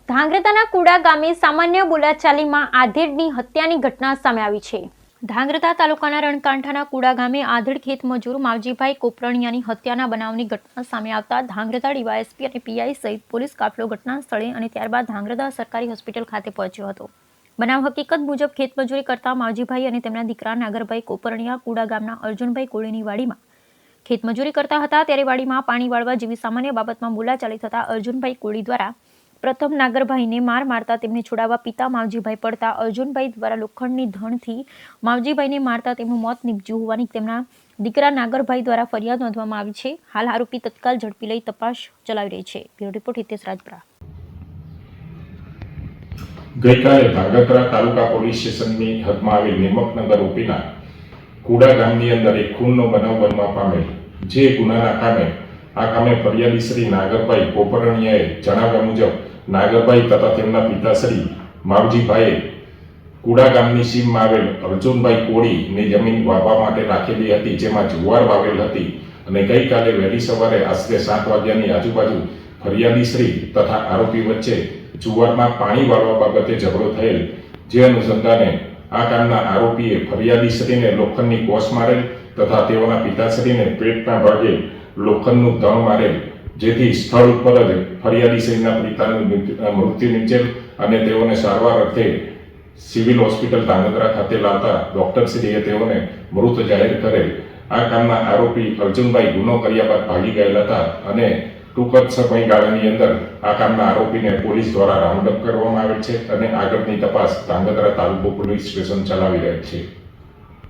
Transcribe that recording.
ધાંગ્રતાના કુડા ગામે સામાન્ય બોલાચાલીમાં આધેડની હત્યાની ઘટના સામે આવી છે। ધાંગ્રતા તાલુકાના રણકાંઠાના કુડા ગામે આધેડ ખેત મજૂર માવજીભાઈ કોપરણિયાની હત્યાના બનાવની ઘટના સામે આવતા ધાંગ્રતા ડીવાયએસપી અને પીઆઈ સહિત પોલીસ કાફલો ઘટના સ્થળે અને ત્યારબાદ ધાંગ્રતા સરકારી હોસ્પિટલ ખાતે પહોંચ્યો હતો। બનાવ હકીકત મુજબ ખેતમજૂરી કરતા માવજીભાઈ અને તેમના દીકરા નાગરભાઈ કોપરણિયા કુડા ગામના અર્જુનભાઈ કોળીની વાડીમાં ખેતમજૂરી કરતા હતા ત્યારે વાડીમાં પાણી વાળવા જેવી સામાન્ય બાબતમાં બોલાચાલી થતા અર્જુનભાઈ કોળી દ્વારા પ્રથમ નાગરભાઈને માર મારતા તેમને છોડાવવા પિતા માવજીભાઈ પડતા અર્જુનભાઈ દ્વારા લોખંડની ધણથી માવજીભાઈને મારતા તેમનું મોત નીપજ્યું હોવાની તેમના દીકરા નાગરભાઈ દ્વારા ફરિયાદ નોંધવામાં આવી છે। હાલ આરોપી તત્કાલ ઝડપી લઈ તપાસ ચલાવી રહી છે। Bureau report Hitesh Rajpara. ગઈકાલે ધાંગધ્રા તાલુકા પોલીસ સ્ટેશનની હદમાં આવેલ નિમકનગર ઓપીના કુડા ગામની અંદર એક ખૂનનો બનાવ બનવા પામેલ, જે ગુનાના કામે ફરિયાદી શ્રી નાગરભાઈ કોપરણિયાએ જણાવ્યા મુજબ નાગરભાઈ તથા તેમના પિતાશ્રી માવજીભાઈએ કુડા ગામની સીમમાં આવેલ અર્જુનભાઈ કોળીની જમીન વાવવા માટે રાખેલી હતી, જેમાં જુવાર વાવેલ હતી અને ગઈકાલે વહેલી સવારે આશરે 7 વાગ્યાની આજુબાજુ ફરિયાદી શ્રી તથા આરોપી વચ્ચે જુવારમાં પાણી વાળવા બાબતે ઝઘડો થયેલ, જે અનુસંધાને આ કામના આરોપીએ ફરિયાદી શ્રીને લોખંડની કોસ મારેલ તથા તેઓના પિતાશ્રીને પેટના ભાગે લોખંડનું ધણ મારેલ, જેથી સ્થળ ઉપર જ ફરિયાદી શ્રીના પિતાનું મૃત્યુ નીપજેલ અને તેઓને સારવાર અર્થે સિવિલ હોસ્પિટલ ધાંગધ્રા ખાતે લાવતા ડોક્ટરશ્રીએ તેઓને મૃત જાહેર કરેલ। આ કામના આરોપી અર્જુનભાઈ ગુનો કર્યા બાદ ભાગી ગયેલ હતા અને ટૂંક જ સમયગાળાની અંદર આ કામના આરોપીને પોલીસ દ્વારા રાઉન્ડ અપ કરવામાં આવેલ છે અને આગળની તપાસ ધાંગધ્રા તાલુકા પોલીસ સ્ટેશન ચલાવી રહેલ છે।